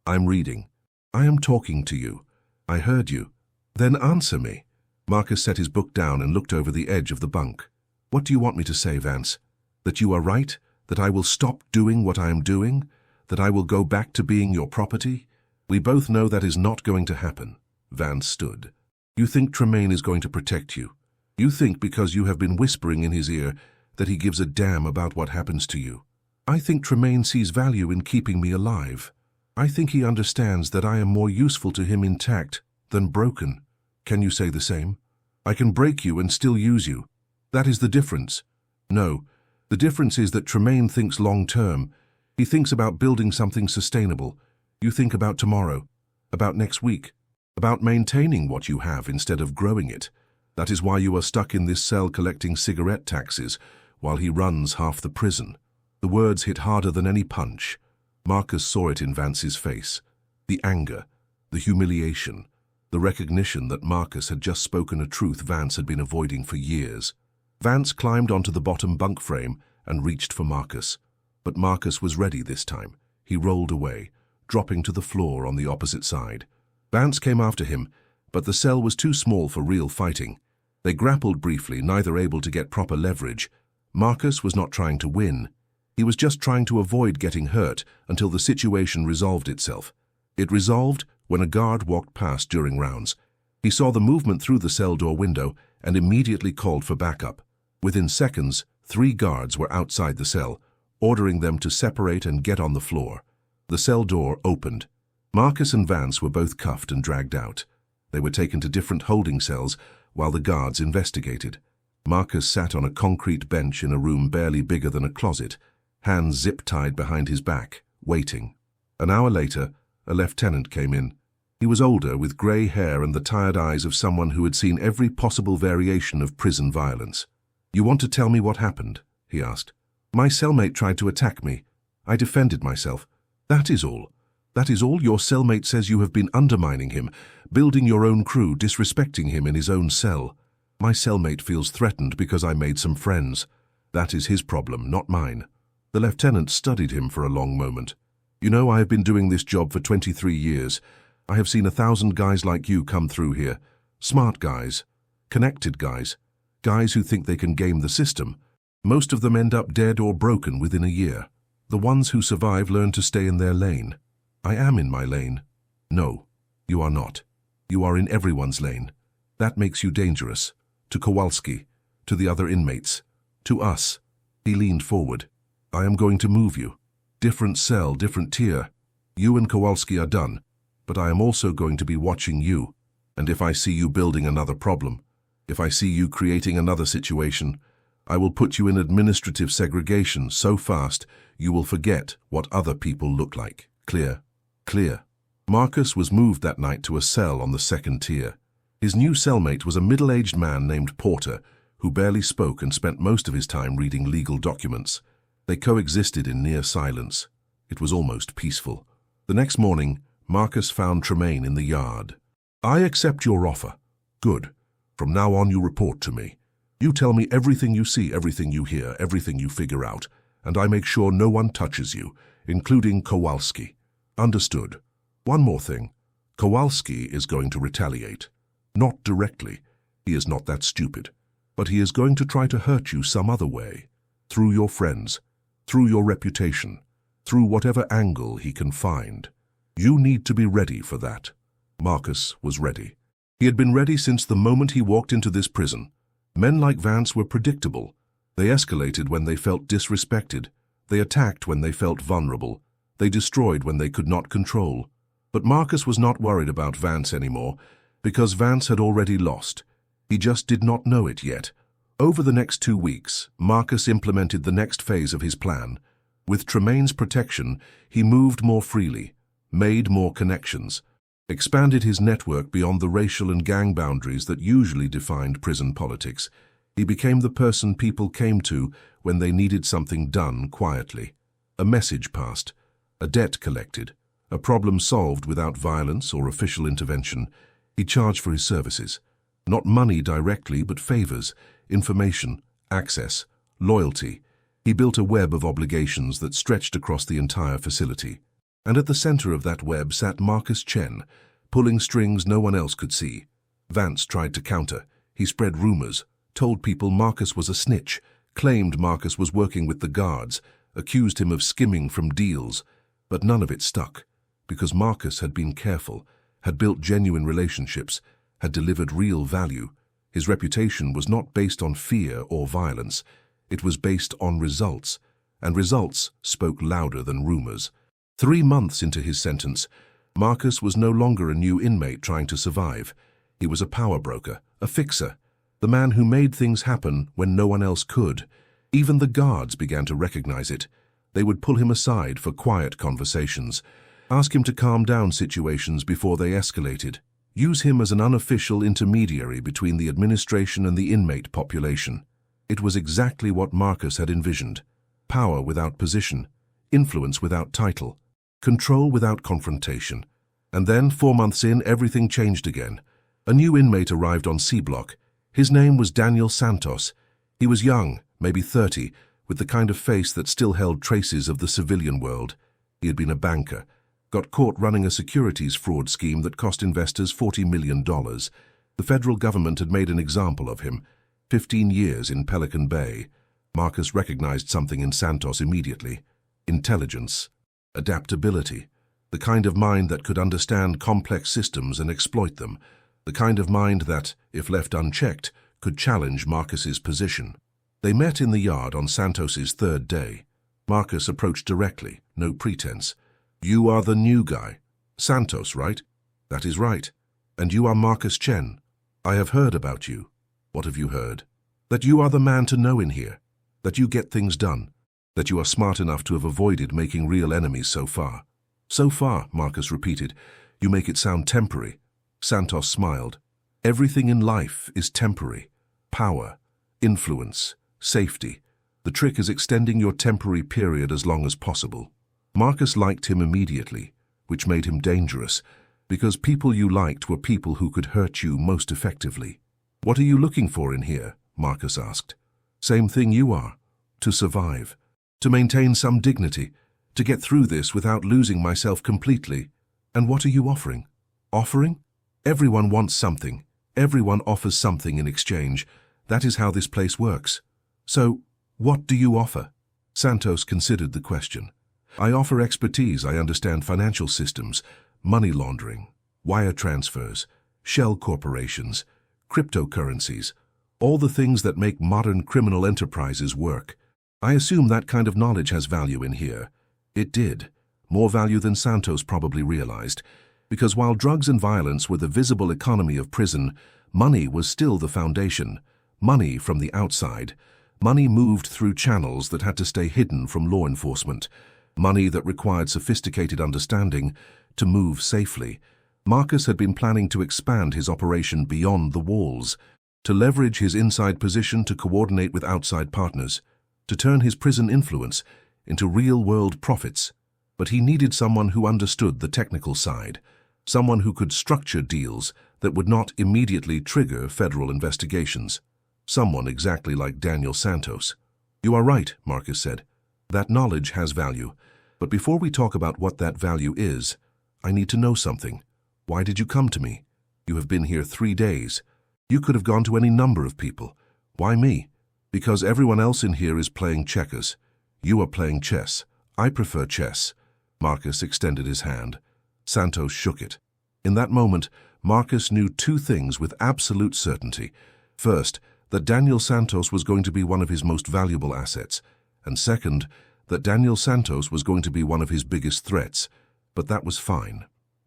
I'm reading. I am talking to you. I heard you. Then answer me. Marcus set his book down and looked over the edge of the bunk. What do you want me to say, Vance? That you are right? That I will stop doing what I am doing? That I will go back to being your property? We both know that is not going to happen. Vance stood. You think Tremaine is going to protect you. You think because you have been whispering in his ear that he gives a damn about what happens to you. I think Tremaine sees value in keeping me alive. I think he understands that I am more useful to him intact than broken. Can you say the same? I can break you and still use you. That is the difference. No, the difference is that Tremaine thinks long-term. He thinks about building something sustainable. You think about tomorrow. About next week. About maintaining what you have instead of growing it. That is why you are stuck in this cell collecting cigarette taxes while he runs half the prison. The words hit harder than any punch. Marcus saw it in Vance's face. The anger, the humiliation, the recognition that Marcus had just spoken a truth Vance had been avoiding for years. Vance climbed onto the bottom bunk frame and reached for Marcus. But Marcus was ready this time. He rolled away, dropping to the floor on the opposite side. Vance came after him, but the cell was too small for real fighting. They grappled briefly, neither able to get proper leverage. Marcus was not trying to win. He was just trying to avoid getting hurt until the situation resolved itself. It resolved when a guard walked past during rounds. He saw the movement through the cell door window and immediately called for backup. Within seconds, 3 guards were outside the cell, ordering them to separate and get on the floor. The cell door opened. Marcus and Vance were both cuffed and dragged out. They were taken to different holding cells while the guards investigated. Marcus sat on a concrete bench in a room barely bigger than a closet, hands zip-tied behind his back, waiting. An hour later, a lieutenant came in. He was older, with grey hair and the tired eyes of someone who had seen every possible variation of prison violence. "You want to tell me what happened?" he asked. "My cellmate tried to attack me. I defended myself. That is all. That is all? Your cellmate says you have been undermining him, building your own crew, disrespecting him in his own cell. My cellmate feels threatened because I made some friends. That is his problem, not mine." The lieutenant studied him for a long moment. "You know, I have been doing this job for 23 years. I have seen 1,000 guys like you come through here. Smart guys, connected guys, guys who think they can game the system. Most of them end up dead or broken within a year. The ones who survive learn to stay in their lane. I am in my lane." "No, you are not. You are in everyone's lane. That makes you dangerous. To Kowalski, to the other inmates, to us." He leaned forward. "I am going to move you. Different cell, different tier. You and Kowalski are done, but I am also going to be watching you. And if I see you building another problem, if I see you creating another situation, I will put you in administrative segregation so fast you will forget what other people look like. Clear?" "Clear." Marcus was moved that night to a cell on the 2nd tier. His new cellmate was a middle-aged man named Porter, who barely spoke and spent most of his time reading legal documents. They coexisted in near silence. It was almost peaceful. The next morning, Marcus found Tremaine in the yard. "I accept your offer." "Good. From now on you report to me. You tell me everything you see, everything you hear, everything you figure out, and I make sure no one touches you, including Kowalski." "Understood. One more thing. Kowalski is going to retaliate. Not directly. He is not that stupid. But he is going to try to hurt you some other way. Through your friends. Through your reputation. Through whatever angle he can find. You need to be ready for that." Marcus was ready. He had been ready since the moment he walked into this prison. Men like Vance were predictable. They escalated when they felt disrespected. They attacked when they felt vulnerable. They destroyed when they could not control. But Marcus was not worried about Vance anymore, because Vance had already lost. He just did not know it yet. Over the next 2 weeks, Marcus implemented the next phase of his plan. With Tremaine's protection, he moved more freely, made more connections, expanded his network beyond the racial and gang boundaries that usually defined prison politics. He became the person people came to when they needed something done quietly. A message passed, a debt collected, a problem solved without violence or official intervention. He charged for his services. Not money directly, but favors, information, access, loyalty. He built a web of obligations that stretched across the entire facility. And at the center of that web sat Marcus Chen, pulling strings no one else could see. Vance tried to counter. He spread rumors, told people Marcus was a snitch, claimed Marcus was working with the guards, accused him of skimming from deals. But none of it stuck, because Marcus had been careful, had built genuine relationships, had delivered real value. His reputation was not based on fear or violence. It was based on results, and results spoke louder than rumors. 3 months into his sentence, Marcus was no longer a new inmate trying to survive. He was a power broker, a fixer, the man who made things happen when no one else could. Even the guards began to recognize it. They would pull him aside for quiet conversations. Ask him to calm down situations before they escalated. Use him as an unofficial intermediary between the administration and the inmate population. It was exactly what Marcus had envisioned. Power without position, influence without title, control without confrontation. And then, 4 months in, everything changed again. A new inmate arrived on C Block. His name was Daniel Santos. He was young, maybe 30, with the kind of face that still held traces of the civilian world. He had been a banker, got caught running a securities fraud scheme that cost investors $40 million. The federal government had made an example of him. 15 years in Pelican Bay. Marcus recognized something in Santos immediately. Intelligence, adaptability, the kind of mind that could understand complex systems and exploit them, the kind of mind that, if left unchecked, could challenge Marcus's position. They met in the yard on Santos's 3rd day. Marcus approached directly, no pretense. "You are the new guy. Santos, right?" "That is right. And you are Marcus Chen. I have heard about you." "What have you heard?" "That you are the man to know in here. That you get things done. That you are smart enough to have avoided making real enemies so far." "So far," Marcus repeated. "You make it sound temporary." Santos smiled. "Everything in life is temporary. Power, influence, safety. The trick is extending your temporary period as long as possible." Marcus liked him immediately, which made him dangerous, because people you liked were people who could hurt you most effectively. "What are you looking for in here?" Marcus asked. "Same thing you are. To survive. To maintain some dignity. To get through this without losing myself completely. And what are you offering?" "Offering? Everyone wants something. Everyone offers something in exchange. That is how this place works. So, what do you offer?" Santos considered the question. "I offer expertise. I understand financial systems, money laundering, wire transfers, shell corporations, cryptocurrencies, all the things that make modern criminal enterprises work. I assume that kind of knowledge has value in here." It did. More value than Santos probably realized. Because while drugs and violence were the visible economy of prison, money was still the foundation. Money from the outside. Money moved through channels that had to stay hidden from law enforcement. Money that required sophisticated understanding to move safely. Marcus had been planning to expand his operation beyond the walls, to leverage his inside position to coordinate with outside partners, to turn his prison influence into real-world profits. But he needed someone who understood the technical side, someone who could structure deals that would not immediately trigger federal investigations. Someone exactly like Daniel Santos. "You are right," Marcus said. "That knowledge has value. But before we talk about what that value is, I need to know something. Why did you come to me? You have been here 3 days. You could have gone to any number of people. Why me?" "Because everyone else in here is playing checkers. You are playing chess. I prefer chess." Marcus extended his hand. Santos shook it. In that moment, Marcus knew 2 things with absolute certainty. First, that Daniel Santos was going to be one of his most valuable assets. And second, that Daniel Santos was going to be one of his biggest threats. But that was fine.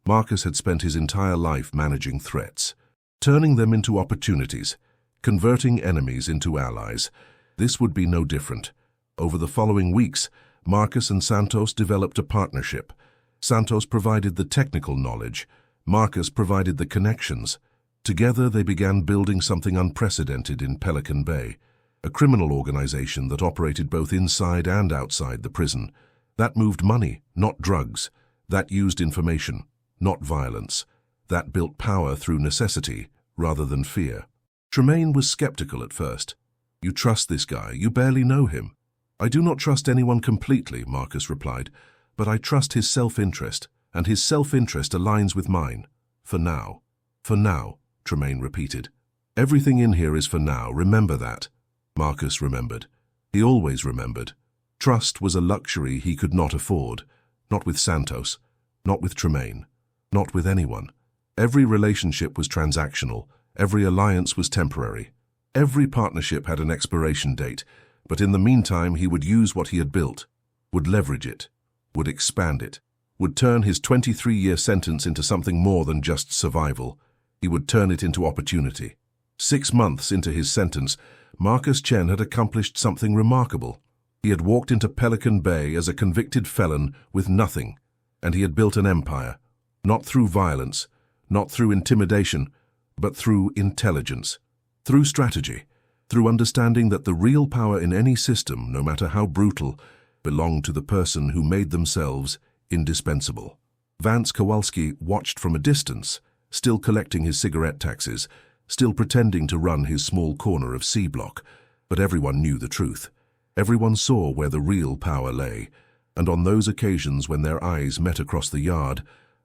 Marcus had spent his entire life managing threats, turning them into opportunities, converting enemies into allies. This would be no different. Over the following weeks, Marcus and Santos developed a partnership. Santos provided the technical knowledge. Marcus provided the connections. Together they began building something unprecedented in Pelican Bay, a criminal organization that operated both inside and outside the prison. That moved money, not drugs. That used information, not violence. That built power through necessity rather than fear. Tremaine was skeptical at first. "You trust this guy? You barely know him." "I do not trust anyone completely," Marcus replied, "but I trust his self-interest, and his self-interest aligns with mine. For now." "For now," Tremaine repeated. "Everything in here is for now, remember that." Marcus remembered. He always remembered. Trust was a luxury he could not afford. Not with Santos. Not with Tremaine. Not with anyone. Every relationship was transactional. Every alliance was temporary. Every partnership had an expiration date, but in the meantime he would use what he had built, would leverage it, would expand it, would turn his 23-year sentence into something more than just survival. He would turn it into opportunity. 6 months into his sentence, Marcus Chen had accomplished something remarkable. He had walked into Pelican Bay as a convicted felon with nothing. And he had built an empire, not through violence, not through intimidation, but through intelligence, through strategy, through understanding that the real power in any system, no matter how brutal, belonged to the person who made themselves indispensable. Vance Kowalski watched from a distance, still collecting his cigarette taxes, still pretending to run his small corner of C Block, but everyone knew the truth. Everyone saw where the real power lay, and on those occasions when their eyes met across the yard,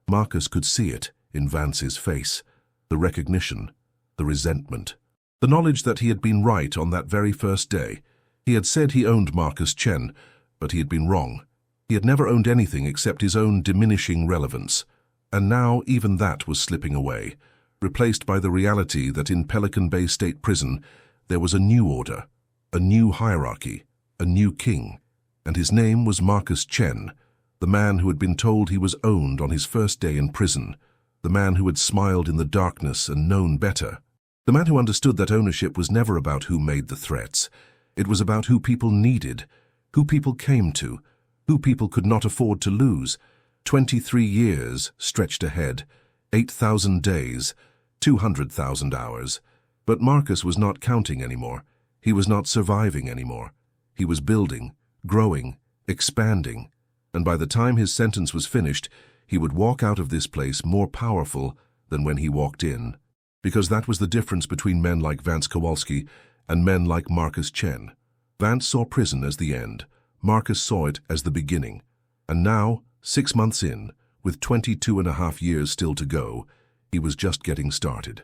Marcus could see it in Vance's face, the recognition, the resentment, the knowledge that he had been right on that very first day. He had said he owned Marcus Chen, but he had been wrong. He had never owned anything except his own diminishing relevance, and now even that was slipping away, replaced by the reality that in Pelican Bay State Prison there was a new order, a new hierarchy, a new king, and his name was Marcus Chen, the man who had been told he was owned on his first day in prison, the man who had smiled in the darkness and known better, the man who understood that ownership was never about who made the threats. It was about who people needed, who people came to, who people could not afford to lose. 23 years stretched ahead, 8,000 days, 200,000 hours. But Marcus was not counting anymore. He was not surviving anymore. He was building, growing, expanding. And by the time his sentence was finished, he would walk out of this place more powerful than when he walked in. Because that was the difference between men like Vance Kowalski and men like Marcus Chen. Vance saw prison as the end. Marcus saw it as the beginning. And now, 6 months in, with 22.5 years still to go, he was just getting started.